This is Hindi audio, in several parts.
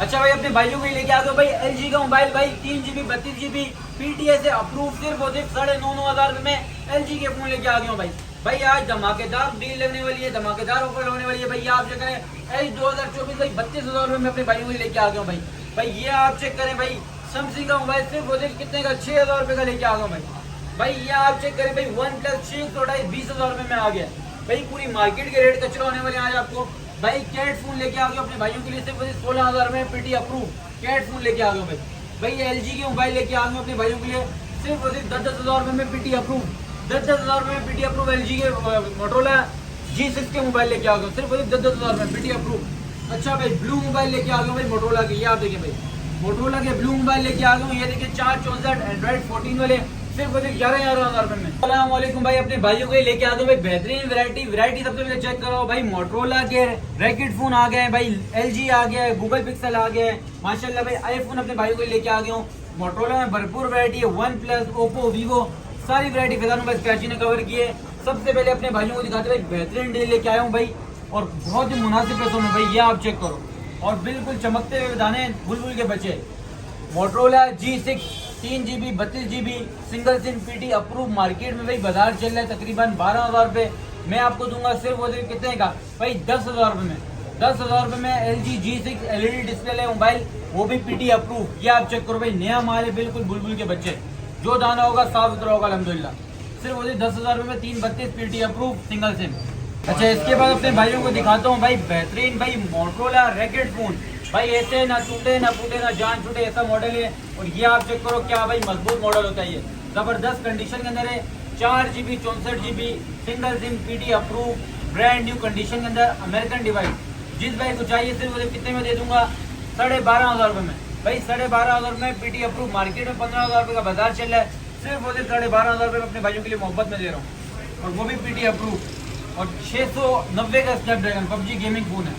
अच्छा भाई अपने भाइयों को ही लेके आ गए भाई एलजी का मोबाइल भाई 3 GB 32 GB पीटीए से अप्रूव सिर्फ और सिर्फ 9,500 में एलजी के फोन लेके आ गया हूँ भाई। भाई आज धमाकेदार डील लगने वाली है, धमाकेदार ऑफर होने वाली है भाई। आप चेक करें एज 2024 भाई 32,000 में अपने भाइयों को लेके आ गया हूँ भाई। भाई ये आप चेक करें भाई सैमसंग का मोबाइल सिर्फ और सिर्फ कितने का 6,000 रुपए का लेके आ गया हूँ भाई। भाई ये आप चेक करें भाई वन प्लस 20,000 रुपए में आ गया भाई। पूरी मार्केट के रेट कचरा होने वाले आज आपको भाई। कैट फोन लेके आ गया अपने भाइयों के लिए सिर्फ 16,000 में पीटी अप्रूव कैट फोन लेके आ गया भाई। भाई एलजी के मोबाइल लेके आ गया अपने भाइयों के लिए सिर्फ 10,000 रुपए में पीटी अप्रूव 10,000 रुपए में पीटी अप्रूव एलजी के मोटोरोला G6 के मोबाइल लेके आ गया सिर्फ 10,000 में पीटी अप्रूव। अच्छा भाई ब्लू मोबाइल लेके आ गया भाई मोटोरोला के, ये आप देखिए भाई मोटोरोला के ब्लू मोबाइल लेके आ गया। ये देखिए 464 एंड्रॉइड 14 वाले सिर्फ 11,000 रुपए में। अस्सलामुअलैकुम भाई अपने भाइयों के लेके आ गए भाई बेहतरीन वैरायटी सबसे पहले चेक करो भाई। मोटोरोला के रैकेट फोन आ गए हैं भाई, एलजी आ गया है, गूगल पिक्सल आ गया है माशाल्लाह भाई। आईफोन अपने भाइयों के लेके आ गया हूँ। मोटोरोला में भरपूर वैरायटी है, वन प्लस ओप्पो वीवो सारी वैरायटी फिलहाल बस कैची ने कवर की है। सबसे पहले अपने भाइयों को दिखाते भाई बेहतरीन डील लेके आया हूँ भाई और बहुत ही मुनासिब पैसों में भाई। ये आप चेक करो और बिल्कुल चमकते हुए दाने बुलबुल के बच्चे। Motorola G6 3 GB 32 GB single SIM PT approve market में भाई बाजार चल रहा है तकरीबन 12,000 रुपए। मैं आपको दूंगा सिर्फ वो कितने का भाई 10,000 रुपए में। 10,000 रुपए में LG G6 LED डिस्प्ले है मोबाइल, वो भी पीटी अप्रूव। ये आप चेक करो भाई नया माल है बिल्कुल बुलबुल के बच्चे। जो दाना होगा साफ सुथरा होगा अल्हम्दुलिल्लाह। सिर्फ वो 10,000 रुपए में 332 पीटी अप्रूव सिंगल सिम। अच्छा इसके बाद अपने भाइयों को दिखाता हूँ भाई बेहतरीन भाई मोटोरोला रैकेट फोन भाई। ऐसे ना टूटे ना फूटे ना जान छूटे ऐसा मॉडल है। और ये आप चेक करो क्या भाई मजबूत मॉडल होता है। ये जबरदस्त कंडीशन के अंदर है, 4 GB 64 GB single SIM PT approve brand new condition के अंदर अमेरिकन डिवाइस। जिस भाई को चाहिए सिर्फ मुझे कितने में दे दूंगा 12,500 रुपए में भाई। 12,500 में पीटी अप्रूव मार्केट में 15,000 रुपए का बाजार चल रहा है। सिर्फ मुझे 12,500 रुपए अपने भाइयों के लिए मोहब्बत में दे रहा हूँ और वो भी पीटी अप्रूव। और 690 का स्नैपड्रैगन पबजी गेमिंग फोन है।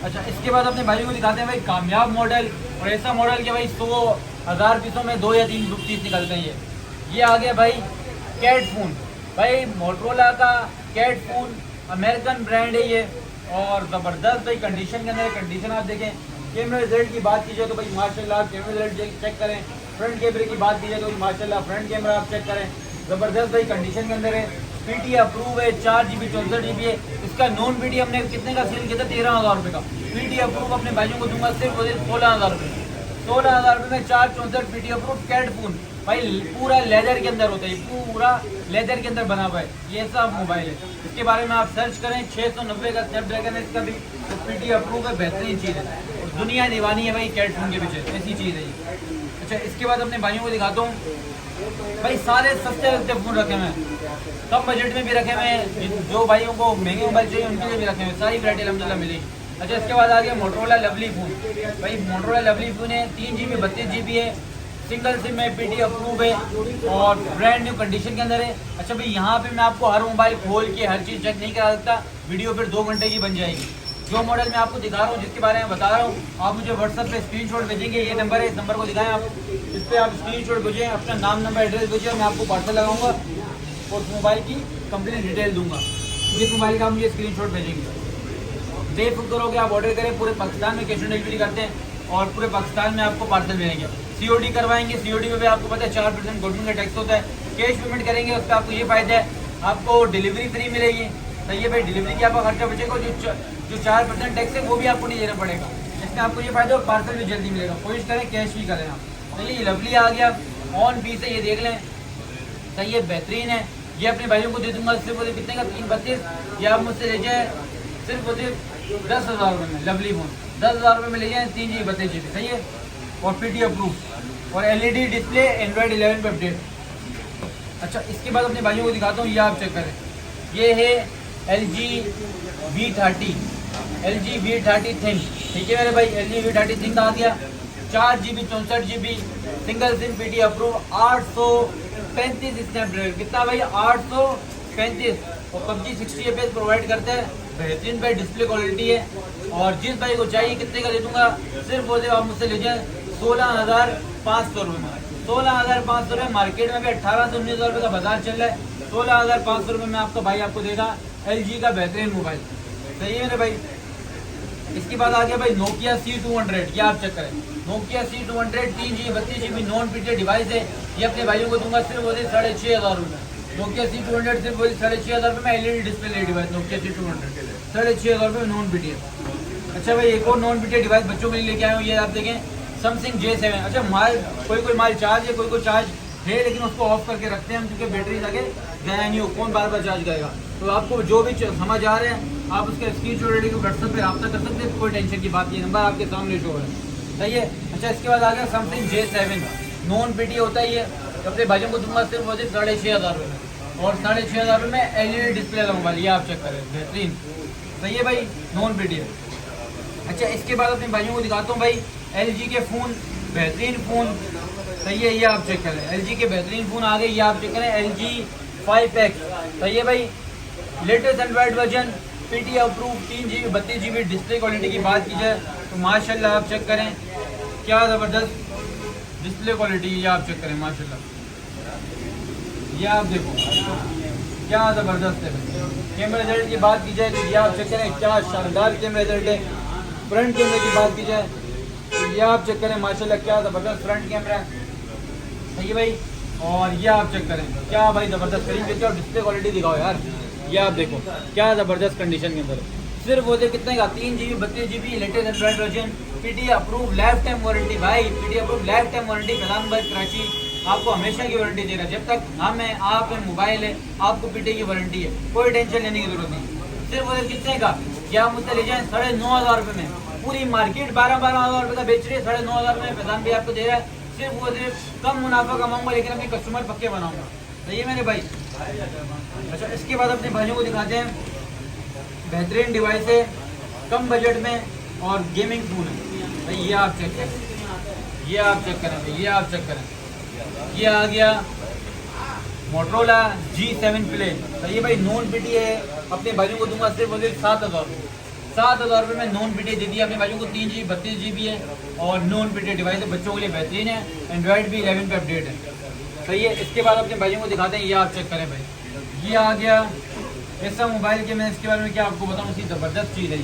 अच्छा इसके बाद अपने भाइयों को दिखाते हैं भाई कामयाब मॉडल और ऐसा मॉडल कि भाई 100,000 पीसों में 2 या 3 पीस निकलते हैं। ये आ गया भाई कैट फोन भाई मोटोरोला का कैट फोन अमेरिकन ब्रांड है ये और ज़बरदस्त भाई कंडीशन के अंदर। कंडीशन आप देखें, कैमरा रिजल्ट की बात कीजिए तो भाई माशाल्लाह कैमरा रिजल्ट चेक करें। फ्रंट कैमरे की बात कीजिए तो माशाल्लाह फ्रंट कैमरा आप चेक करें, ज़बरदस्त भाई कंडीशन के अंदर है। पीटी अप्रूव है, 4 GB 64 GB है। इसका नॉन पीटी हमने कितने का सेल किया था 13,000 रुपये का। पीटी अप्रूव अपने भाइयों को दूंगा सिर्फ 16,000 रुपये। 16,000 रुपये में 464 पीटी अप्रूव कैट फोन भाई पूरा लेदर के अंदर होता है, पूरा लेदर के अंदर बना हुआ है। ये सब मोबाइल है, इसके बारे में आप सर्च करें। 690 का स्नैपड्रैगन है इसका भी, तो पीटी अप्रूव है, बेहतरीन चीज़ है और दुनिया दीवानी है भाई कैट फोन के पीछे, ऐसी चीज़ है ये। अच्छा इसके बाद अपने भाइयों को दिखाता हूँ भाई सारे सस्ते सस्ते फोन रखे हुए हैं, कम बजट में भी रखे हुए हैं। जो भाइयों को महंगे मोबाइल चाहिए उनके लिए भी रखे हुए हैं, सारी वैरायटी अल्हम्दुलिल्लाह मिलेगी। अच्छा इसके बाद आ गया मोटोरोला लवली फोन भाई। मोटोरोला लवली फोन है, 3 GB 32 GB है, सिंगल सिम है, पीटी अप्रूव है और ब्रांड न्यू कंडीशन के अंदर है। अच्छा भाई यहाँ पे मैं आपको हर मोबाइल खोल के हर चीज़ चेक नहीं करा सकता, वीडियो फिर 2 घंटे की बन जाएगी। जो मॉडल मैं आपको दिखा रहा हूँ, जिसके बारे में बता रहा हूँ, आप मुझे व्हाट्सएप पे स्क्रीनशॉट भेजेंगे। ये नंबर है, इस नंबर को दिखाएं आप, इस पर आप स्क्रीनशॉट भेजें, अपना नाम नंबर एड्रेस भेजिए, मैं आपको पार्सल लगाऊंगा और उस मोबाइल की कंप्लीट डिटेल दूंगा। जिस मोबाइल का आप मुझे स्क्रीनशॉट भेजेंगे बेफिक्र हो गया, आप ऑर्डर करें। पूरे पाकिस्तान में कैश ऑन डिलीवरी करते हैं और पूरे पाकिस्तान में आपको पार्सल मिलेंगे। COD करवाएंगे, COD में भी आपको पता है 4% गवर्नमेंट का टैक्स होता है। कैश पेमेंट करेंगे उसका आपको ये फायदा है, आपको डिलीवरी फ्री मिलेगी। सही है भाई, डिलीवरी का आपका खर्चा बचेगा। जो 4% टैक्स है वो भी आपको नहीं देना पड़ेगा, इसमें आपको ये फायदा और पार्सल भी जल्दी मिलेगा। कोशिश करें कैश भी करें आप। सही है, लवली आ गया ऑन पीस है, ये देख लें। सही है, बेहतरीन है। ये अपने भाइयों को दे दूंगा सिर्फ बोले कितने का 332। ये आप मुझसे ले जाए सिर्फ बोले 10,000 रुपये में लवली फोन। 10,000 रुपये में ले जाए 3 GB 32 GB। सही है, और पीटी अप्रूव और LED डिस्प्ले एंड्रॉइड 11 पे अपडेट। अच्छा इसके बाद अपने भाइयों को दिखाता हूँ, ये आप चेक करें। ये है LG V30 थिंक। ठीक है मेरे भाई, LG V30 थिंक आ गया। 4 GB 64 GB single SIM PT approve, 835 Snapdragon. कितना भाई 835 और पबजी 60 FPS प्रोवाइड करता है। बेहतरीन भाई डिस्प्ले क्वालिटी है और जिस भाई को चाहिए कितने का दे दूंगा सिर्फ वो आप मुझसे ले जाए 16,500 रुपये में। 16,500 रुपये मार्केट में भी 18,000 से 19,000 रुपये का बाजार चल रहा है। 16,500 रुपये में आपका भाई आपको देगा LG का बेहतरीन मोबाइल। सही है मेरे भाई। इसके बाद आ गया भाई नोकिया C200, ये आप चेक करें। Nokia C200 3GB 32GB non PTA device है। ये अपने भाइयों को दूंगा सिर्फ वो 6,500 रुपये। नोकिया C200 सिर्फ वो 6,500 रुपये में LED display device Nokia C200 6,500 रुपये नॉन पीटीए। अच्छा भाई एक और नॉन पीटीए डिवाइस बच्चों के लिए लेके आए हो, ये आप देखें समथिंग J7। अच्छा माल कोई माल चार्ज है, कोई चार्ज है, लेकिन उसको ऑफ करके रखते हैं हम क्योंकि बैटरी आगे गया नहीं हो, कौन बार बार चार्ज करेगा। तो आपको जो भी समझ आ रहे हैं आप उसके स्क्रीनशॉट रेडी को व्हाट्सएप पे रब्ता कर सकते हैं, कोई टेंशन की बात नहीं, नंबर आपके सामने शो है। सही है। अच्छा इसके बाद आ गया समथिंग J7 नॉन पीटीए होता है ये, अपने भाइयों को दूंगा सिर्फ वो 6,500 रुपये और 6,500 रुपये में एलईडी डिस्प्ले लगूंगा, ये आप चेक करें बेहतरीन। सही है भाई नॉन पीटीए। अच्छा इसके बाद अपने भाइयों को दिखाता हूँ भाई LG के फ़ोन, बेहतरीन फ़ोन। सही है, ये आप चेक करें LG के बेहतरीन फ़ोन आ गए, ये आप चेक करें LG 5X। सही है भाई, latest android version, PTA approve, 3GB 32GB display quality की बात की जाए तो माशाल्लाह आप चेक करें क्या ज़बरदस्त डिस्प्ले क्वालिटी, ये आप चेक करें माशाल्लाह, ये आप देखो क्या ज़बरदस्त है। कैमरा रिजल्ट की बात की जाए तो ये आप चेक करें क्या शानदार कैमरा रिजल्ट है। फ्रंट कैमरे की बात की जाए तो ये आप चेक करें माशाल्लाह क्या ज़बरदस्त फ्रंट कैमरा है। सही है भाई, और ये आप चेक करें क्या भाई ज़बरदस्त करीब देखिए और डिस्प्ले क्वालिटी दिखाओ यार, ये आप देखो क्या ज़बरदस्त कंडीशन के अंदर। सिर्फ वो कितने का 3GB 32GB latest android version, PTA approve life time warranty. भाई PTA approve life time warranty, प्रधानमंत्री कराची आपको हमेशा की वारंटी दे रहा है, जब तक हम हैं आप हैं मोबाइल है आपको पीटीए की वारंटी है, कोई टेंशन लेने की जरूरत नहीं। सिर्फ वो कितने का क्या मुद्दा ले जाए 9,500 रुपये में, पूरी मार्केट 12,000 रुपये का बेच रही है, 9,500 रुपये में प्रधान भाई आपको दे रहा है। सिर्फ वो कम मुनाफा कमाऊंगा लेकिन अपने कस्टमर पक्के बनाऊंगा। सही है मेरे भाई। अच्छा इसके बाद अपने भाइयों को दिखाते हैं बेहतरीन डिवाइस है, कम बजट में और गेमिंग फोन है भाई, ये आप चेक करें, ये आप चेक करें भाई, ये आप चेक करें, ये आ गया मोटरोला G7 प्ले। सही है भाई, नॉन पीटीए है, अपने भाइयों को दूंगा सिर्फ 7,000 रुपये। 7,000 रुपये में नॉन पीटीए दे दिया अपने भाइयों को, 3GB 32GB है और नॉन पीटीए डिवाइस है, बच्चों के लिए बेहतरीन है, एंड्रॉइड भी 11 पे अपडेट है। सही है। इसके बाद अपने भाइयों को दिखाते हैं, ये आप चेक करें भाई, ये आ गया ऐसा मोबाइल के मैं इसके बारे में क्या आपको बताऊँ, उसकी ज़बरदस्त चीज़ है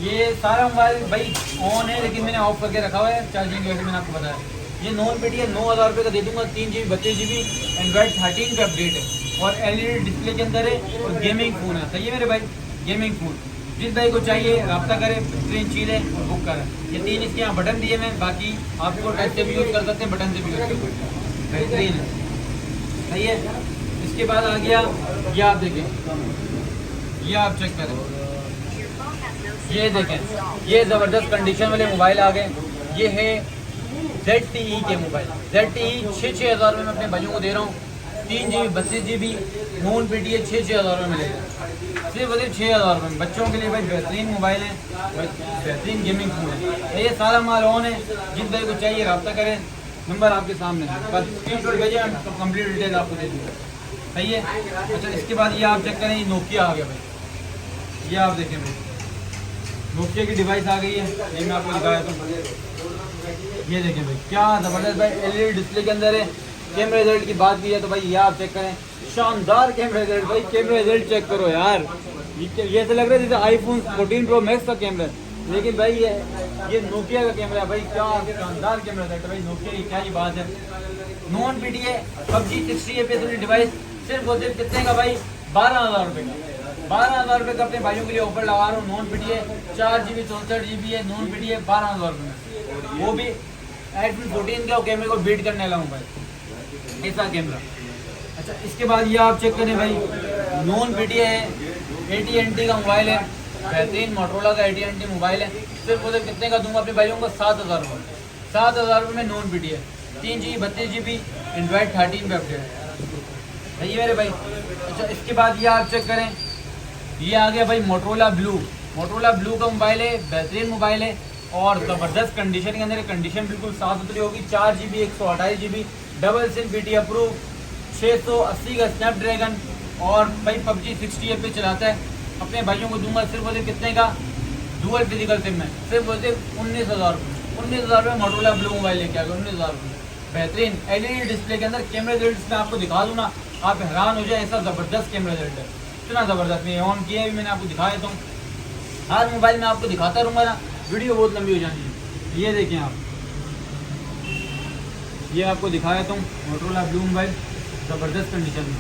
ये सारा मोबाइल भाई ऑन है लेकिन मैंने ऑफ करके रखा हुआ है चार्जिंग की वजह से, मैंने आपको बताया। ये नॉन पीटीए 9,000 रुपये का दे दूंगा, 3GB 32GB एंड्रॉइड 13 पे अपडेट है और एलईडी डिस्प्ले के अंदर है और गेमिंग फ़ोन है। सही है मेरे भाई, गेमिंग फ़ोन जिस भाई को चाहिए रब्ता करें, बेहतरीन चीज़ है और बुक करें। ये 3 इसके यहाँ बटन दिए मैं, बाकी आप इसको टच से भी यूज़ कर सकते हैं, बटन से भी यूज़ कर सकते हैं, बेहतरीन है। सही है। इसके बाद आ गया ये आप देखें, ये आप चेक करें, ये देखें ये ज़बरदस्त कंडीशन वाले मोबाइल आ गए। ये है ZTE के मोबाइल, ZTE 6,000 रुपये में अपने भाइयों को दे रहा हूँ, 3GB 32GB नॉन पीटीए 6,000 रुपये मिलेगा, सिर्फ 6,000 रुपये में बच्चों के लिए भाई बेहतरीन मोबाइल है, बेहतरीन गेमिंग फोन है। ये सारा माल ऑन है, जिस भाई को चाहिए रब्ता करें, नंबर आपके सामने है, बस स्क्रीनशॉट भेजें, हम कंप्लीट डिटेल आपको दे देंगे। सही है। अच्छा इसके बाद ये आप चेक करें, ये नोकिया आ गया भाई, ये आप देखें भाई नोकिया की डिवाइस आ गई है, ये मैं आपको दिखाया था, ये देखें भाई क्या ज़बरदस्त भाई एलईडी डिस्प्ले के अंदर है। कैमरा रिजल्ट की बात की है तो भाई ये आप चेक करें, शानदार कैमरा रिजल्ट भाई, कैमरा रिजल्ट चेक करो यार, ये तो लग रहा है जैसे iPhone 14 Pro Max का कैमरा है, लेकिन भाई ये नोकिया का कैमरा है भाई, क्या शानदार कैमरा रिजल्ट भाई, नोकिया की क्या ही बात है। Non PTA PUBG 60 FPS device सिर्फ वो सिर्फ कितने का भाई 12,000 रुपये का, 12,000 रुपये का अपने भाइयों के लिए ऑफर लगा रहा हूँ। नॉन पीटीए 4GB 64GB है, नॉन पीटीए 12,000 रुपये में, वो भी iPhone 14 का कैमरे को बीट करने वाला हूँ भाई, ऐसा कैमरा। अच्छा इसके बाद ये आप चेक करें भाई, नॉन पीटीए है, AT&T का मोबाइल है, बेहतरीन मोटरोला का AT&T मोबाइल है, सिर्फ उधर कितने का दूंगा अपने भाइयों को 7,000 रुपये, 7,000 रुपये में non PTA, 3GB 32GB Android 13 पे अपडेट है। सही है मेरे भाई। अच्छा इसके बाद ये आप चेक करें, ये आ गया भाई मोटरोला ब्लू, मोटरोला ब्लू का मोबाइल है, बेहतरीन मोबाइल है और ज़बरदस्त कंडीशन के अंदर, कंडीशन बिल्कुल साफ सुथरी होगी, 4GB 128GB double SIM PT approve, 680 का स्नैपड्रैगन और भाई PUBG 60 पे चलाता है। अपने भाइयों को दूंगा सिर्फ वो कितने का, डुअल फिजिकल सिम में सिर्फ वो 19,000 रुपये, 19,000 रुपये मोटरोला ब्लू मोबाइल लेके आ गया, 19,000 रुपये बेहतरीन एलईडी डिस्प्ले के अंदर। कैमरा रिजल्ट में आपको दिखा दूँ ना, आप हैरान हो जाए, ऐसा ज़बरदस्त कैमरा रिजल्ट है, इतना ज़बरदस्त। मैं ऑन किया भी मैंने आपको दिखा देता हूँ, हर मोबाइल में आपको दिखाता रहूँगा ना, वीडियो बहुत लंबी हो जाती है। ये देखें आप, ये आपको दिखाया तुम मोटरोला ब्लू मोबाइल ज़बरदस्त कंडीशन में।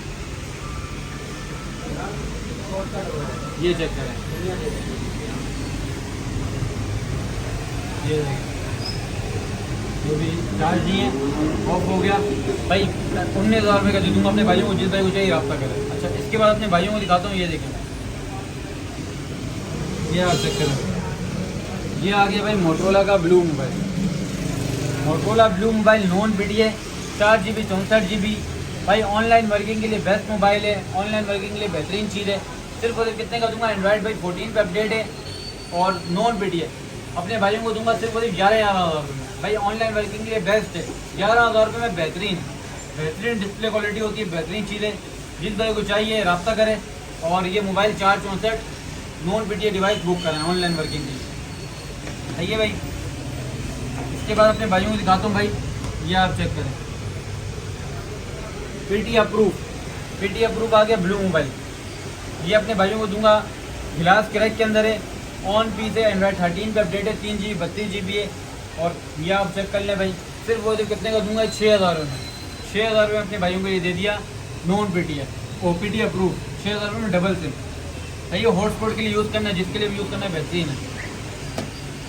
ये चेक करें, ये देखें, जो भी चार्ज नहीं है ऑफ हो गया भाई। 19,000 रुपये का दे दूँगा अपने भाइयों को, जिस भाई को चाहिए रब्ता करें। अच्छा, इसके बाद अपने भाइयों को दिखाता हूँ, ये देखें, ये आप चेक करें, ये आ गया भाई मोटरोला का blue mobile. Motorola blue mobile non BTS, 4 GB 64 GB भाई। ऑनलाइन वर्किंग के लिए बेस्ट मोबाइल है, ऑनलाइन वर्किंग के लिए बेहतरीन चीज़ है। सिर्फ और सिर्फ कितने का दूंगा, एंड्रॉइड भाई 14 पे अपडेट है और नॉन BTS। अपने भाइयों को दूंगा सिर्फ और सिर्फ 11,000 रुपये में भाई। ऑनलाइन वर्किंग के लिए बेस्ट है, 11,000 रुपये में बेहतरीन डिस्प्ले क्वालिटी होती है, बेहतरीन चीज़ है। जिस भाई को चाहिए रब्ता करें और ये mobile 464 non BTS device book करें ऑनलाइन वर्किंग के लिए। सही है भाई। इसके बाद अपने भाइयों को दिखाता हूँ भाई, ये आप चेक करें, PT अप्रूव आ गया ब्लू मोबाइल। ये अपने भाइयों को दूंगा, गिलास क्रैक के अंदर है, ऑन पीस है, एंड्रॉइड 13 पे अपडेट है, 3 GB 32 GB है। और ये आप चेक कर लें भाई, सिर्फ वो कितने का दूंगा, 6,000 रुपये में। 6,000 रुपये अपने भाइयों को ये दे दिया नॉन BTS और PT अप्रूव, 6,000 रुपये में डबल सिम। भाई ये हॉटस्पॉट के लिए यूज़ करना है, जिसके लिए भी यूज़ करना है, बेहतरीन है।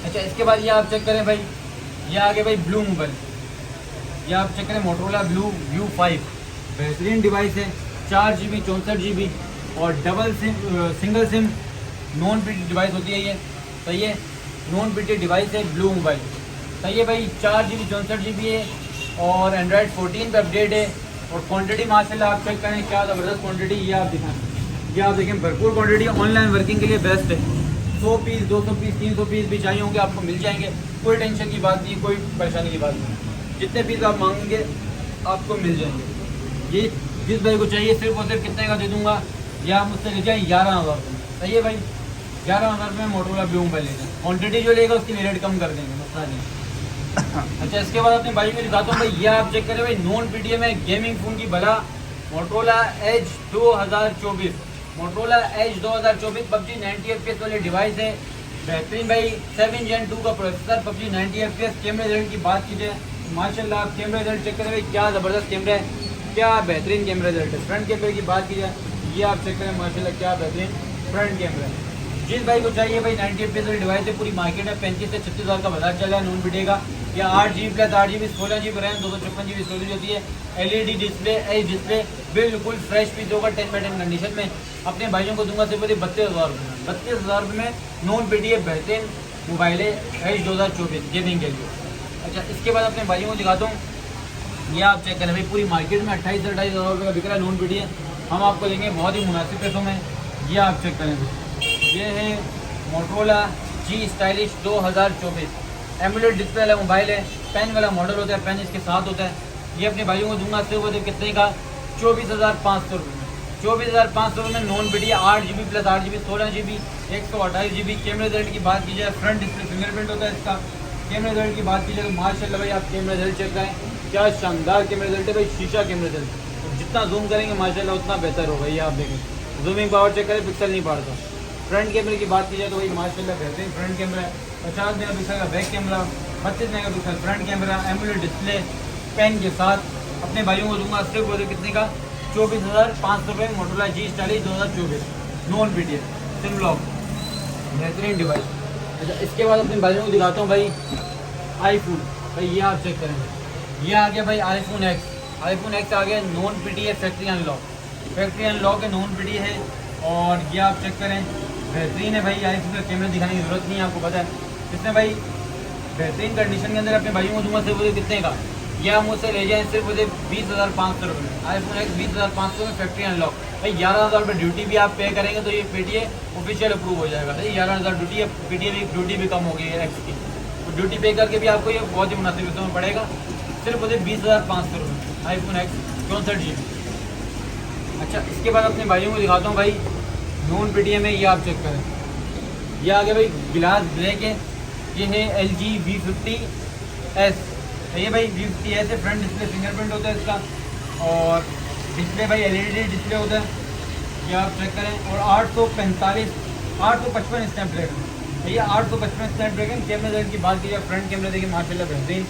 अच्छा, इसके बाद ये आप चेक करें भाई, ये आगे भाई ब्लू मोबाइल, ये आप चेक करें मोटरोला ब्लू View 5, बेहतरीन डिवाइस है, 4 GB 64 GB और double SIM single SIM non BTS device होती है ये। सही है, नॉन BTS डिवाइस है ब्लू मोबाइल। सही है भाई, 4 GB 64 GB है और एंड्रॉइड 14 पे अपडेट है। और क्वांटिटी माशाल्लाह आप चेक करें, क्या ज़बरदस्त क्वांटिटी, ये आप दिखाएं, ये आप देखें, भरपूर क्वांटिटी, ऑनलाइन वर्किंग के लिए बेस्ट है। 100 पीस 200 पीस 300 पीस भी चाहिए होंगे आपको मिल जाएंगे, कोई टेंशन की बात नहीं, कोई परेशानी की बात नहीं। जितने पीस आप मांगेंगे आपको मिल जाएंगे। ये जिस भाई को चाहिए सिर्फ और सिर्फ कितने का दे दूंगा, या आप मुझसे ले जाएँ 11,000 रुपये। सही है भाई, 11,000 रुपये में मोटरोला ब्लू मोबाइल ले जाएँ। क्वान्टिटी जो लेगा उसकी रेट कम कर देंगे, मसला नहीं। अच्छा, इसके बाद अपने भाई को दिखाता हूँ भाई, ये आप चेक करें भाई, नॉन BTS में गेमिंग फ़ोन की भला Motorola Edge 2024, Motorola Edge 2024 PUBG 90 FPS वाले डिवाइस है। बेहतरीन भाई, 7 Gen 2 का प्रोसेसर, PUBG 90 FPS। कैमरे रिजल्ट की बात की जाए माशाल्लाह, आप कैमरा रिजल्ट चेक करें भाई, क्या ज़बरदस्त कैमरा है, क्या बेहतरीन कैमरा रिजल्ट है। फ्रंट कैमरे की बात की जाए, ये आप चेक करें माशाल्लाह, क्या बेहतरीन फ्रंट कैमरा है। जिस भाई को चाहिए भाई 90 FPS वाली डिवाइस है, पूरी मार्केट में 35 से 36,000 का बाजार चल रहा है नॉन BTS का। या 8 GB plus 8 GB 16 GB RAM 256 GB storage होती है। LED डिस्प्ले, एच डिस्प्ले, बिल्कुल फ्रेश पीस होगा 10/10 कंडीशन में। अपने भाइयों को दूंगा सिर्फ 32,000 रुपये में, 32,000 रुपये में नॉन BTS बेहतरीन मोबाइल है एज 2024 गेमिंग के लिए। अच्छा, इसके बाद अपने भाइयों को दिखाता हूँ, ये आप चेक करें भाई, पूरी मार्केट में 28 से 28,000 रुपये का बिक रहा है नॉन BTS, हम आपको देंगे बहुत ही मुनासिब पैसों में। ये आप चेक करें, ये है Motorola G stylish 2024, AMOLED display वाला मोबाइल है, पेन वाला मॉडल होता है, पेन इसके साथ होता है। ये अपने भाइयों को दूंगा सिर्फ कितने का, 24,500 रुपये में। 24,500 रुपये में non BTS 8 GB plus 8 GB 16 GB 128 GB। कैमरे रिजल्ट की बात की जाए, फ्रंट डिस्प्ले फिंगरप्रिंट होता है इसका। कैमरे रिजल्ट की बात की जाए तो माशाल्लाह भाई, आप कैमरा रिजल्ट चेक करें, क्या शानदार कैमरा रिजल्ट है भाई, शीशा कैमरा रिजल्ट। जितना जूम करेंगे माशाल्लाह उतना बेहतर होगा। ये आप देखें, जूमिंग पावर चेक करें, पिक्सल नहीं पड़ता। फ्रंट कैमरे की बात की जाए तो भाई माशाल्लाह बेहतरीन फ्रंट कैमरा है, 50 मेगापिक्सल का back camera, 32 megapixel front camera, AMOLED display pen के साथ। अपने भाइयों को दूंगा सिर्फ बोले कितने का, 24,500 रुपये Motorola G stylish 2024 non BTS SIM lock, बेहतरीन डिवाइस। अच्छा, इसके बाद अपने भाइयों को दिखाता हूँ भाई आईफोन। भाई ये आप चेक करेंगे, ये आ गया भाई iPhone X आ गया नॉन BTS फैक्ट्री अनलॉक है, नॉन BTS है। और ये आप चेक करें, बेहतरीन है भाई। आईफोन का कैमरा दिखाने की ज़रूरत नहीं है, आपको पता है कितने भाई, बेहतरीन कंडीशन के अंदर। अपने भाइयों को दूंगा सिर्फ कितने का, या मुझसे ले जाएँ सिर्फ 20,500 रुपये में। iPhone X 20,500 में फैक्ट्री अनलॉक भाई। 11,000 रुपये ड्यूटी भी आप पे करेंगे तो ये BTS ऑफिशियल अप्रूव हो जाएगा। भाई 11,000 ड्यूटी भी कम हो गई है X की, तो ड्यूटी पे करके भी आपको ये बहुत ही मुनासिब रेटों में पड़ेगा। सिर्फ 20,500 रुपये iPhone X 64 GB। अच्छा, इसके बाद अपने भाइयों को दिखाता हूँ भाई नॉन BTS में, ये आप चेक करें, ये आगे भाई गिलास ब्लैक है, ये है LG V50S। ये भाई V50S है, फ्रंट डिस्प्ले फिंगरप्रिंट होता है इसका, और डिस्प्ले भाई LED डिस्प्ले होता है, ये आप चेक करें। और 855 स्नैपड्रैगन ये 855 स्नैपड्रैगन। कैमरे की बात कीजिए, फ्रंट कैमरे देखिए माशाल्लाह बेहतरीन।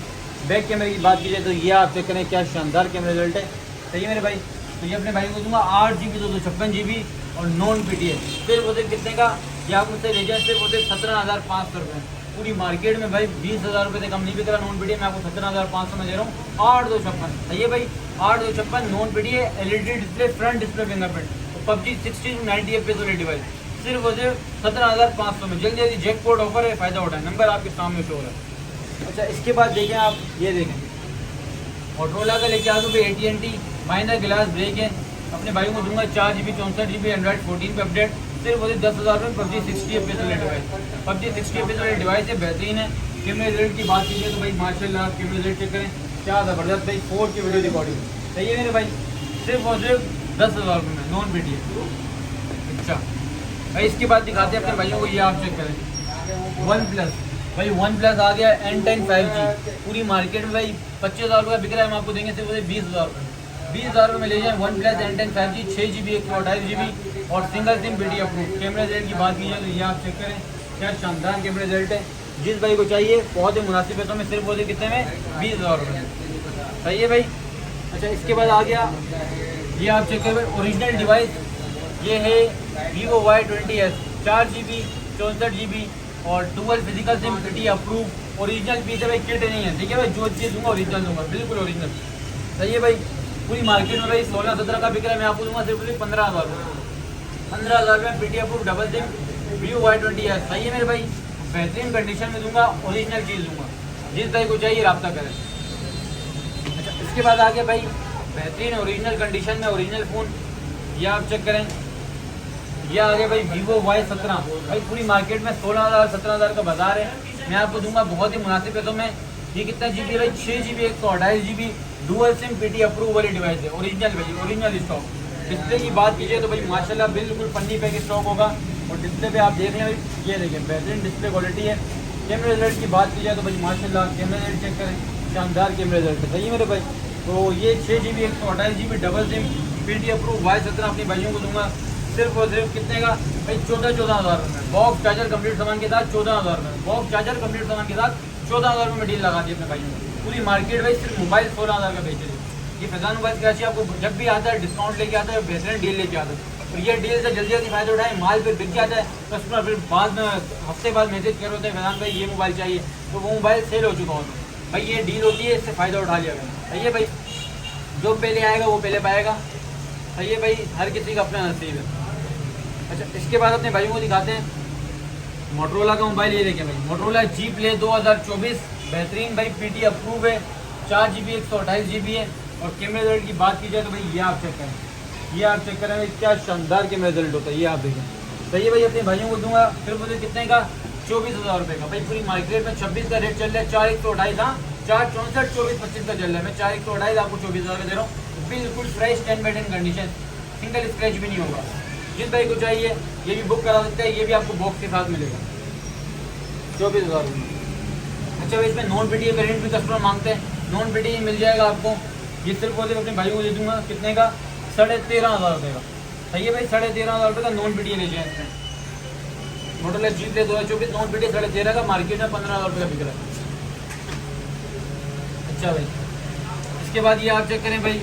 बैक कैमरे की बात कीजिए तो ये आप चेक करें क्या शानदार कैमरा रिजल्ट है। सही है मेरे भाई। तो ये अपने भाई को दूंगा 8 GB 256 GB और नॉन PTS। सिर्फ वो कितने का, ये आप मुझसे ले जाए, सिर्फ वो 17,500 रुपये। पूरी मार्केट में भाई 20,000 रुपये से कम नहीं बिक रहा नॉन PTS, मैं आपको 17,500 में दे रहा हूँ। 8,256। सही है भाई, 8,256 non PTS, LED display, front display, fingerprint और PUBG 60 to 90 FPS वाली डिवाइस सिर्फ वो 17,500 में। जल्दी जल्दी जैकपॉट ऑफर है, फायदा उठाए। नंबर आपके सामने शो हो रहा है। अच्छा, इसके बाद देखें आप, ये देखें मोटरोला का लेके आ दो भाई AT&T माइनर ग्लास ब्रेक है। अपने भाइयों को दूंगा 4 GB 64 GB एंड्रॉइड 14 पे अपडेट। सिर्फ वो 10,000 रुपये। PUBG 60 FPS वाली डिवाइस, PUBG 60 FPS वाली डिवाइस है, बेहतरीन है। कैमरे रिजल्ट की बात कीजिए तो भाई माशाल्लाह कैमरे रिजल्ट चेक करें, क्या ज़बरदस्त भाई। 4K video recording. सही है मेरे भाई, सिर्फ और सिर्फ 10,000 रुपये में नॉन PTS। अच्छा भाई, इसके बाद दिखाते हैं अपने भाइयों को, ये आप चेक करें वन प्लस। भाई वन प्लस आ गया N10 5G। पूरी मार्केट में भाई 25,000 रुपये बिक रहा है, हम आपको देंगे सिर्फ 20,000 रुपये। 20,000 रुपये में ले जाएं one plus N10 5G 6 GB 128 GB और single SIM BT approve. Camera result की बात कीजिए तो ये आप चेक करें, क्या शानदार कैमरा रिजल्ट है। जिस भाई को चाहिए बहुत ही मुनासिब पैसों में, सिर्फ बोले कितने में, 20,000 रुपये। सही है भाई। अच्छा, इसके बाद आ गया, ये आप चेक करें ओरिजिनल डिवाइस, ये है Vivo Y20s 4 GB 64 GB और dual physical SIM BT approve. Original piece है भाई, किट नहीं है, ठीक है भाई। जो चीज़ दूंगा ओरिजिनल दूंगा, बिल्कुल ओरिजिनल। सही है भाई। पूरी मार्केट में भाई 16-17 का बिक रहा है, मैं आपको दूंगा सिर्फ 15,000 रुपये। 15,000 रुपये BT approve double SIM Vivo Y20s। सही है मेरे भाई, बेहतरीन कंडीशन में दूंगा, ओरिजिनल चीज़ दूंगा। जिस भाई को चाहिए रब्ता करें। अच्छा, इसके बाद आ गया भाई बेहतरीन ओरिजिनल कंडीशन में ओरिजिनल फ़ोन, ये आप चेक करें, ये आ गया भाई Vivo Y17। भाई पूरी मार्केट में 16,000 17,000 का बाजार है, मैं आपको दूंगा बहुत ही मुनासिब पैसों में। ये कितना GB भाई, 6 GB 128 GB dual SIM BT approve वाली डिवाइस है, ओरिजिनल भाई, ओरिजिनल स्टॉक। डिस्प्ले की बात कीजिए तो भाई माशाल्लाह बिल्कुल पन्नी पे स्टॉक होगा। और डिस्प्ले पे आप देख रहे हैं भाई, ये देखें बेहतरीन डिस्प्ले क्वालिटी है। कैमरा रिजल्ट की बात कीजिए तो भाई माशाल्लाह कैमरा रिजल्ट चेक करें, शानदार कैमरा रिजल्ट है। सही है मेरे भाई। तो ये 6 GB 128 GB double SIM BT approve Y17 अपने भाइयों को दूंगा सिर्फ और सिर्फ कितने का भाई, 14,000 रुपये। बॉक्स चार्जर कंप्लीट सामान के साथ 14,000 रुपये। बॉक्स चार्जर कंप्लीट सामान के साथ 14,000 रुपये में डील लगा दी अपने भाइयों को। पूरी मार्केट भाई सिर्फ मोबाइल 16,000 का बेच रही है। ये फैजान मोबाइल कराची आपको जब भी आता है डिस्काउंट लेके आता है, बेहतरीन डील लेके आता है। और ये डील से जल्दी जल्दी फायदा उठाए, माल फिर बिक जाता है, कस्टमर फिर बाद में हफ्ते बाद मैसेज कर होते हैं फैजान भाई ये मोबाइल चाहिए, तो वो मोबाइल सेल हो चुका होता भाई। ये डील होती है, इससे फ़ायदा उठा लिया गया। सही है भाई, जो पहले आएगा वो पहले पाएगा। सही है भाई, हर किसी का अपना नसीब है। अच्छा, इसके बाद अपने भाइयों को दिखाते हैं मोटरोला का मोबाइल। ये देखें भाई, मोटरोला G Play 2024 बेहतरीन भाई BT अप्रूव है, 4 GB 128 GB है। और कैमरा रिजल्ट की बात की जाए तो भाई ये आप चेक करें, ये आप चेक करें भाई, क्या शानदार कैमरा रिजल्ट होता है, ये आप देखें। सही है भाई, अपने भाइयों को दूंगा फिर मुझे कितने का, 24,000 रुपये का। भाई पूरी मार्केट में 26 का रेट चल रहा है, 4,128। हाँ, 4,64 24-25 का चल रहा है, मैं 4,128 आपको 24,000 का दे रहा हूँ। बिल्कुल fresh 10x10 condition, single scratch भी नहीं होगा। जिस भाई को चाहिए ये भी बुक करा सकते हैं, ये भी आपको बॉक्स के साथ मिलेगा 24,000 रुपये। अच्छा भाई, इसमें नॉन PTS वेरिएंट भी कस्टमर मांगते हैं, नॉन PTS मिल जाएगा आपको। ये सिर्फ और सिर्फ अपने भाइयों को दे दूंगा कितने का, 13,500 रुपये का। सही है भाई, 13,500 रुपये का नॉन PTS ले जाए इसमें। Motorola G Play 2024 non PTS 13,500 का, मार्केट में 15,000 रुपये का बिक रहा है। अच्छा भाई, इसके बाद ये आप चेक करें भाई,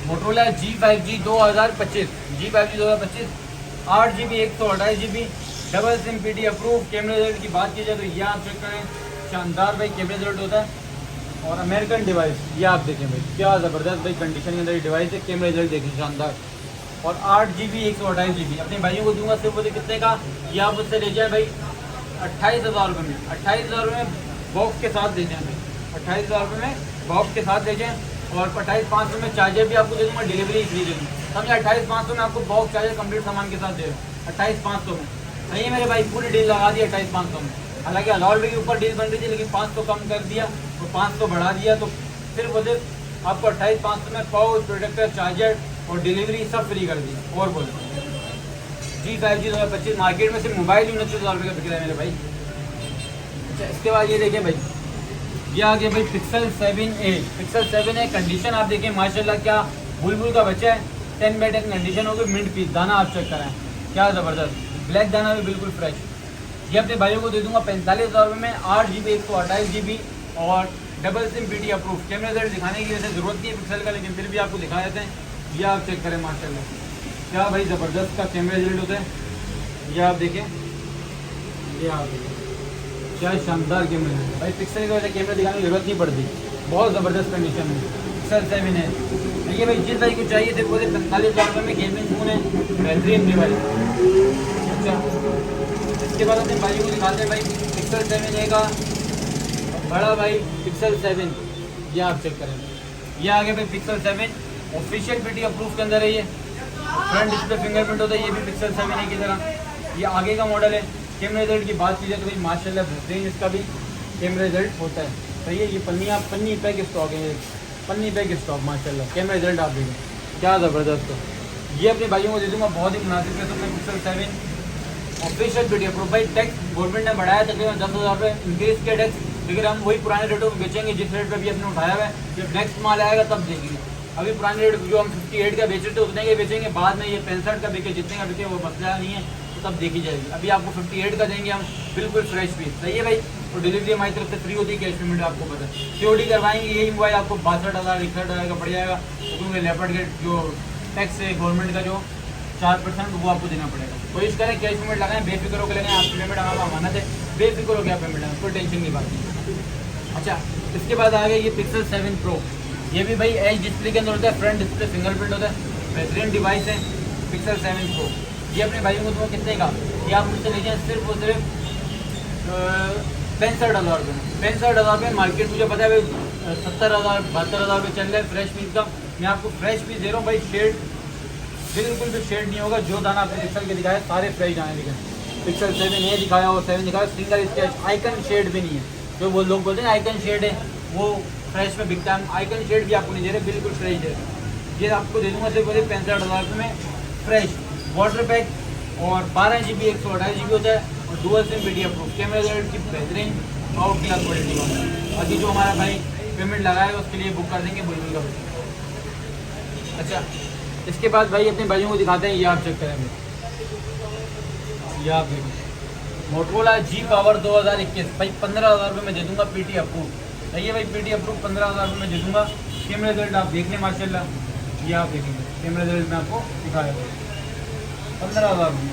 Motorola G5G 2025 G5G 2025 8 GB 128 GB double SIM BT approve. Camera result की बात की जाए तो ये आप चेक करें, शानदार भाई कैमरा रिजल्ट होता है। और अमेरिकन डिवाइस, ये आप देखें भाई, क्या ज़बरदस्त भाई कंडीशन के अंदर ये डिवाइस है। कैमरा रिजल्ट देखें शानदार। और 8 GB 128 GB अपने भाइयों को दूंगा सिर्फ कितने का, ये आप उससे ले जाए भाई 28,000 रुपये में। 28,000 रुपये में बॉक्स के साथ ले जाएँ भाई, 28,000 रुपये में बॉक्स के साथ ले जाएँ। और 28,500 में चार्जर भी आपको दे दूँगा, डिलीवरी फ्री दे दूँगा। समझे, 28,500 में आपको बॉक्स चार्जर कंप्लीट सामान के साथ दे रहा हूँ 28,500 में। सही है मेरे भाई, पूरी डील लगा दी 28,500 में। हालांकि हज़ार रुपये के ऊपर डील बन रही थी, लेकिन 500 कम कर दिया और 500 बढ़ा दिया, तो सिर्फ और सिर्फ आपको 28,500 में पाउच, प्रोटेक्टर, चार्जर और डिलीवरी सब फ्री कर दिया। और बोलो G5G 2025 मार्केट में सिर्फ मोबाइल ही 29,000 रुपये का बिक रहा है मेरे भाई। अच्छा, इसके बाद ये देखें भाई, ये आ गया भाई Pixel 7a। Pixel 7a condition आप देखें माशाल्लाह, क्या बुलबुल का बच्चा है, 10x10 कंडीशन होगी। मिंट पीस दाना आप चेक कराएं, क्या ज़बरदस्त, ब्लैक दाना भी बिल्कुल फ्रेश। ये अपने भाइयों को दे दूंगा 45,000 रुपये में, 8 GB 128 GB और double SIM PT approve. Camera result दिखाने की वैसे ज़रूरत नहीं है पिक्सल का, लेकिन फिर भी आपको दिखा देते हैं। ये आप चेक करें माशाल्लाह, क्या भाई ज़बरदस्त का कैमरा रिजल्ट होता है। ये आप देखें, ये आप देखें क्या शानदार कैमरा है भाई। पिक्सल की वजह से कैमरा दिखाने की जरूरत नहीं पड़ती, बहुत ज़बरदस्त कंडीशन में पिक्सल 7 है। देखिए भाई, जिस भाई को चाहिए थे पूरे 45,000 रुपये में गेमिंग फ़ोन है, बेहतरीन डिवाइस। अच्छा, इसके बाद अपने भाइयों को दिखाते हैं भाई पिक्सल 7A का बड़ा भाई पिक्सल 7। ये आप चेक करें, ये आगे भाई पिक्सल 7 ऑफिशियल PT अप्रूव के अंदर है। ये फ्रंट डिस्प्ले फिंगरप्रिंट होता है, ये भी पिक्सल 7A की तरह। ये आगे का मॉडल है। कैमरा रिजल्ट की बात की जाए तो भाई माशाल्लाह बेहतरीन इसका भी कैमरा रिजल्ट होता है। सही है, ये पन्नी पैक स्टॉक है, पन्नी पैक स्टॉक माशाल्लाह। कैमरा रिजल्ट आप देखें क्या ज़बरदस्त है। ये अपने भाइयों को दे दूँगा बहुत ही मुनासिब पैसों में पिक्सल 7 ऑफिशियल PT अप्रूव। भाई टैक्स गवर्नमेंट ने बढ़ाया तकरीबन 10,000 रुपये इंक्रीज़ किया टैक्स, लेकिन हम वही पुराने रेटों में बेचेंगे जिस रेट पर भी अपने उठाया हुआ है। जब नेक्स्ट माल आएगा तब देखेंगे। अभी पुराने रेट जो हम 58 का बेचे थे उतने के बेचेंगे, बाद में ये 65 का बिके, जितने का बिके वो मसला नहीं है, तो तब देखी जाएगी। अभी आपको 58 का देंगे हम, बिल्कुल फ्रेश पीस। सही है भाई, और डिलीवरी हमारी तरफ से फ्री होती है, कैश पेमेंट आपको पता है। COD करवाएंगे, यही मोबाइल आपको 62,000 61,000 का पड़ जाएगा, क्योंकि लेपर्ड के जो टैक्स है गवर्नमेंट का जो 4% वो आपको देना पड़ेगा। कोशिश करें कैश पेमेंट लगाएं, बेफिक्र होकर लगाएं। आपकी पेमेंट हमारा अमानत है, बेफिक्र हो गया पेमेंट लगाएं, कोई टेंशन की बात नहीं। अच्छा, इसके बाद आ गया ये पिक्सल 7 Pro। ये भी भाई एच डिस्प्ले के अंदर होता है, फ्रंट डिस्प्ले फिंगरप्रिंट होता है, बेहतरीन डिवाइस है पिक्सल 7 Pro। ये अपने भाइयों को तो कितने का, ये आप मुझसे लीजिए सिर्फ और सिर्फ 65,000 रुपये में। 65,000 रुपये मार्केट मुझे पता है भाई 70,000 72,000 रुपये चल रहा है फ्रेश पीस का। मैं आपको फ्रेश पीस दे रहा हूँ भाई, शेड बिल्कुल भी शेड नहीं होगा। जो दाना आपने पिक्सल के दिखाया सारे फ्रेश दाने दिखाए। पिक्सल 7A दिखाया और 7 दिखाया, सिंगल स्क्रैच आइकन शेड भी नहीं है। जो वो लोग बोलते हैं आइकन शेड है वो फ्रेश में बिकता है, आइकन शेड भी आपको नहीं दे रहे, बिल्कुल फ्रेश है। ये आपको दे दूँगा सिर्फ 65,000 रुपये में फ्रेश वाटर पैक, और 12 GB 128 GB होता है, और dual SIM PT approve. Camera result की बेहतरीन आउट क्लास क्वालिटी का। बाकी जो हमारा भाई पेमेंट लगाएगा उसके लिए बुक कर देंगे बुलबुल का। अच्छा, इसके बाद भाई अपने भाइयों को दिखाते हैं, ये आप चेक करेंगे, ये आप देखिए मोटोरोला G Power 2021 भाई 15,000 रुपये में दे दूँगा PT अप्रूव। सही है भाई, PT अप्रूव 15,000 रुपये में दे दूँगा। कैमरा रिजल्ट आप देख लें माशाल्लाह, ये आप देखेंगे कैमरा रिजल्ट में आपको दिखाया 15,000 रुपये।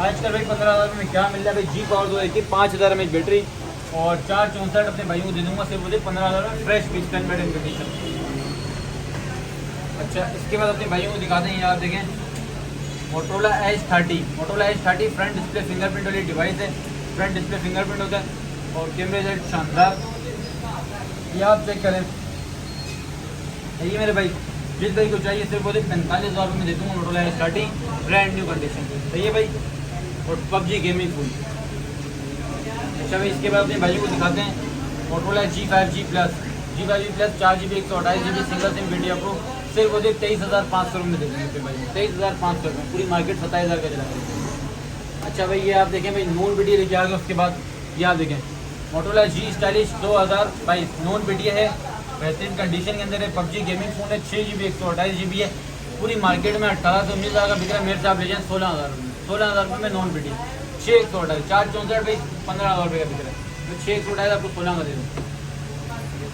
आजकल भाई 15,000 रुपये में क्या मिल रहा है भाई, G Power 2021 5000 mAh बैटरी और 464 अपने भाइयों को दे दूँगा सिर्फ मुझे 15,000 में फ्रेश पीस कंडीशन। अच्छा, इसके बाद अपने भाइयों को दिखाते हैं, ये आप देखें Motorola H30 front display fingerprint वाली डिवाइस है। फ्रंट डिस्प्ले फिंगरप्रिंट होता है और कैमरा रिजल्ट शानदार, ये आप चेक करें। ये मेरे भाई जिस भाई को चाहिए सिर्फ बोले 45,000 रुपये में दे दूँगा Motorola H30 brand new condition. सही है भाई, और PUBG गेमिंग फुल। अच्छा भाई, इसके बाद अपने भाइयों को दिखाते हैं Motorola G5G Plus 4 GB 128 GB single SIM PT approve. सिर्फ मुझे 23,500 रुपये में दे देंगे भाई, 23,500 रुपये। पूरी मार्केट 27,000 का चला है। अच्छा भाई, ये आप देखें भाई नॉन PT लेके आ गए। उसके बाद ये आप देखें Motorola G Stylish 2022 non PT है, बेहतरीन कंडीशन के अंदर है। PUBG गेमिंग फ़ोन है, 6 GB 128 GB है। पूरी मार्केट में 18 से 19,000 का बिक रहा है, मेरे से आप ले जाएँ 16,000 रुपये। 16,000 रुपये में नॉन PT 6 128 464 भाई 15,000 रुपये का बिक रहा है। तो 6 128 आपको 16 का दे दूँ।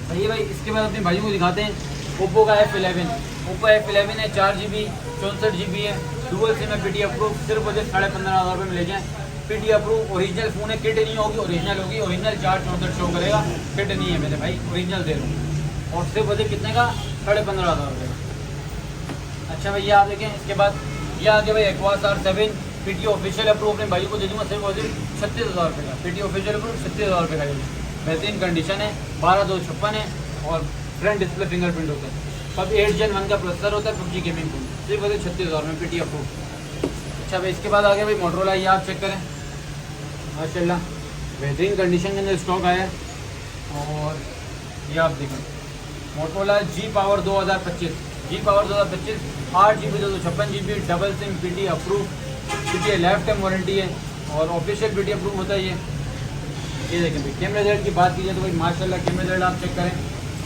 सही है भाई, इसके बाद अपने भाइयों को दिखाते हैं ओप्पो का F11। ओप्पो F11 है, 4 GB 64 GB है, डुअल सिम है, PT अप्रूव। सिर्फ मुझे 15,500 रुपये में ले जाएँ। PT अप्रूव ओरिजिनल फ़ोन है, किट नहीं होगी, ओरिजिनल होगी। ओरिजिनल 464 शो करेगा, किट नहीं है मेरे भाई, ओरिजिनल दे रहा हूँ। और सिर्फ मुझे कितने का 15,500 रुपये। अच्छा भाई, ये आप देखें। इसके बाद ये आगे भाई aqueous R7 PT official approve अपने भाई को दे दूँगा सिर्फ 36,000 रुपये का। PT ऑफिशियल अप्रूव 36,000 रुपये का। बेहतरीन कंडीशन है, 12/256 है और फ्रंट डिस्प्ले फिंगरप्रिंट होता है। अब 8 Gen 1 का प्रोसेसर होता है। PUBG गेमिंग फोन सिर्फ 36,000 में PT अप्रूव। अच्छा भाई, इसके बाद आ गया भाई मोटोरोला, ये आप चेक करें माशाल्लाह बेहतरीन कंडीशन के अंदर स्टॉक आया है। और ये आप देखें Motorola G Power 2025 8 GB 256 GB double SIM PT approve. PT life time warranty है और ऑफिशियल PT अप्रूव होता है। ये देखें भाई, कैमरा रिजल्ट की बात कीजिए तो भाई माशाल्लाह कैमरा रिजल्ट आप चेक करें,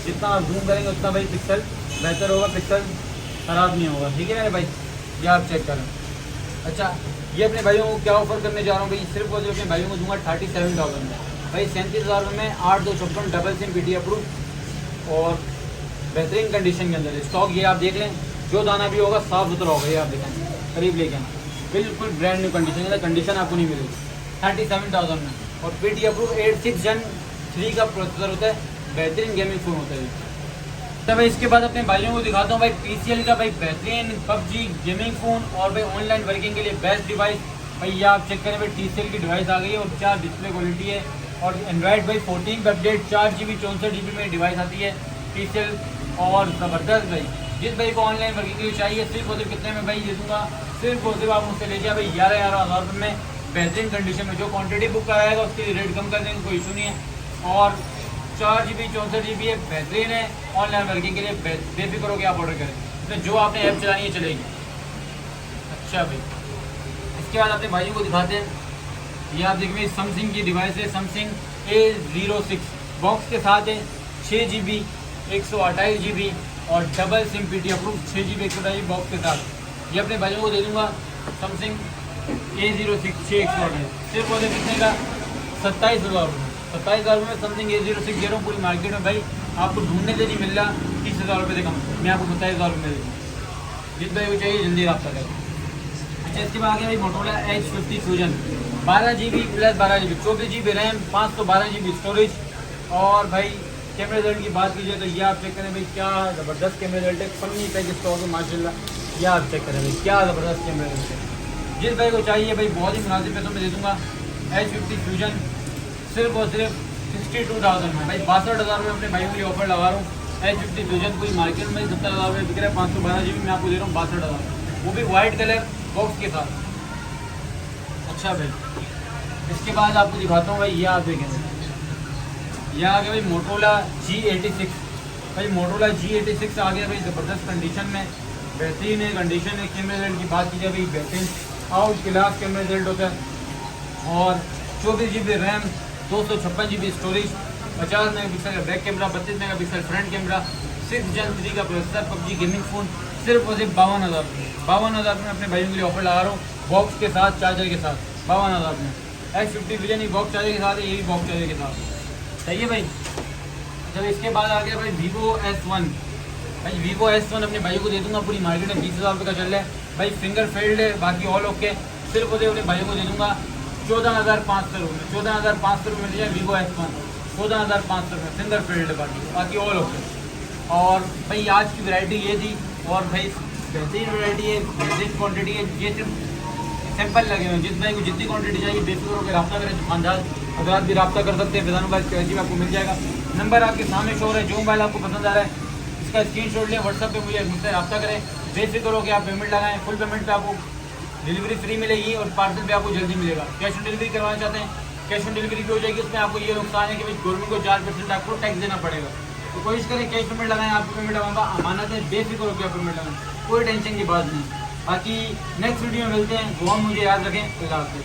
जितना आप जूम करेंगे उतना भाई पिक्सल बेहतर होगा, पिक्सल ख़राब नहीं होगा। ठीक है मेरे भाई, ये आप चेक करें। अच्छा, ये अपने भाइयों को क्या ऑफर करने जा रहा हूँ भाई, सिर्फ और सिर्फ अपने भाइयों को दूंगा 37,000 में भाई, 37,000 में 8/256 डबल सिम पीटी अप्रूव और बेहतरीन कंडीशन के अंदर स्टॉक। ये आप देख लें, जो दाना भी होगा साफ सुथरा होगा। ये आप देखें, करीब लेके आना, बिल्कुल ब्रांड न्यू कंडीशन, कंडीशन आपको नहीं मिलेगी 37,000 में। और पीटी अप्रूव 86 Gen 3 का प्रोसेसर होता है, बेहतरीन गेमिंग फ़ोन होता है। तो भाई इसके बाद अपने भाइयों को दिखाता हूँ भाई PCL का भाई बेहतरीन PUBG गेमिंग फ़ोन और भाई ऑनलाइन वर्किंग के लिए बेस्ट डिवाइस। भाई ये आप चेक करें भाई, TCL की डिवाइस आ गई है और क्या डिस्प्ले क्वालिटी है। और एंड्रॉइड भाई 14 पे अपडेट, 4GB 64GB में डिवाइस आती है TCL। और ज़बरदस्त भाई, जिस भाई को ऑनलाइन वर्किंग के लिए चाहिए सिर्फ और सिर्फ कितने में भाई ये दूंगा, सिर्फ और सिर्फ आप मुझसे ले जाए भाई 11,000 रुपये में बेहतरीन कंडीशन में। जो क्वांटिटी बुक कराएगा उसके रेट कम कर देंगे, कोई इशू नहीं है। और 4GB 64GB है, बेहतरीन है ऑनलाइन वर्किंग के लिए, बेफिक्र होकर आप ऑर्डर करें, इसमें जो आपने ऐप चलानी है चलेगी। अच्छा भाई, इसके बाद अपने भाइयों को दिखाते हैं, ये आप देखिए सैमसंग की डिवाइस है, सैमसंग A06 बॉक्स के साथ है, 6GB 128GB और double SIM PT approve 6GB 128GB box के साथ। ये अपने भाइयों को दे दूंगा सैमसंग A06 6/128, सिर्फ और सिर्फ कितने का, 27,000 रुपये। 27,000 रुपये में सैमसंग A06 दे रहा हूँ पूरी मार्केट में भाई, आपको ढूंढने से नहीं मिल रहा 30,000 रुपये से कम, मैं आपको 27,000 रुपये दे दूँगा। जिस भाई को चाहिए जल्दी रब्ता करें। अच्छा, इसके बाद आगे भाई Motorola H50 fusion 12GB plus 12GB 24GB RAM 512GB storage. और भाई कैमरा रिजल्ट की बात कीजिए तो ये आप चेक करें भाई, क्या ज़बरदस्त कैमरा रिजल्ट है, फनी पैक स्टॉक है माशाल्लाह। ये आप चेक करें भाई, क्या ज़बरदस्त कैमरा रिजल्ट है। जिस भाई को चाहिए भाई बहुत ही मुनासिब पैसों में दे दूँगा H50 फ्यूजन, सिर्फ और सिर्फ 62,000 में भाई, 62,000 में अपने भाइयों के लिए ऑफर लगा रहा हूँ। H50 फ्यूजन पूरी मार्केट में 70,000 रुपये बिक रहा है, 512GB में आपको दे रहा हूँ 62,000, वो भी वाइट कलर बॉक्स के साथ। अच्छा भाई, इसके बाद आपको दिखाता हूँ भाई, ये आप देखें, यह आ गया भाई मोटोरोला G86। भाई मोटोरोला G86 आ गया भाई ज़बरदस्त कंडीशन में, बेहतरीन है कंडीशन है। कैमरा रिजल्ट की बात की जाए भाई, बेहतरीन आउट क्लास कैमरा रिजल्ट होता है। और 24GB RAM, 256GB storage, 50 megapixel का back camera, 32 megapixel front camera, 6 Gen 3 का प्रोसेसर, PUBG गेमिंग फ़ोन, सिर्फ और सिर्फ 52,000 रुपये। 52,000 में अपने भाइयों के लिए ऑफर लगा रहा हूँ बॉक्स के साथ, चार्जर के साथ, 52,000 में। H50 फ्यूजन ही बॉक्स चार्जर के साथ है, ये भी बॉक्स चार्जर के साथ, सही है भाई। जब इसके बाद आ गया भाई Vivo S1। भाई Vivo S1 अपने भाइयों को दे दूंगा, पूरी मार्केट में 20,000 रुपये का चल रहा है भाई, फिंगर फेल्ड है, बाकी ऑल ओके। सिर्फ और अपने भाइयों को दे दूंगा 14,500 रुपये, 14,500 रुपये मिल जाए Vivo S1, 14,500 रुपये फिंगर फेल्ड है, बाकी ऑल ओके। और भाई आज की वैरायटी ये थी, और भाई बेहतरीन वैरायटी है, बेहतरीन क्वान्टिटी है। ये सिर्फ सैंपल लगे हुए हैं, जिस भाई को जितनी क्वांटिटी चाहिए बेफिक्र होकर रब्ता करें, दुकानदार अगर भी रब्ता कर सकते हैं, फिजान मोबाइल कराची में आपको मिल जाएगा। नंबर आपके सामने शो हो रहा है, जो मोबाइल आपको पसंद आ रहा है इसका स्क्रीनशॉट लें, व्हाट्सएप पे मुझसे रब्ता करें, बेफिक्र होकर आप पेमेंट लगाएं। फुल पेमेंट पे आपको डिलीवरी फ्री मिलेगी और पार्सल पे आपको जल्दी मिलेगा। कैश ऑन डिलीवरी करवाना चाहते हैं, कैश ऑन डिलीवरी भी हो जाएगी। उसमें आपको ये नुकसान है कि भाई गवर्नमेंट को 4% आपको टैक्स देना पड़ेगा, तो कोशिश करें कैश पेमेंट लगाएं, आपको पेमेंट लगाऊंगा, अमानत है, बेफिक्र होकर आप पेमेंट लगाएं, कोई टेंशन की बात नहीं। बाकी नेक्स्ट वीडियो में मिलते हैं, दुआ मुझे याद रखें, अल्लाह हाफ़िज़।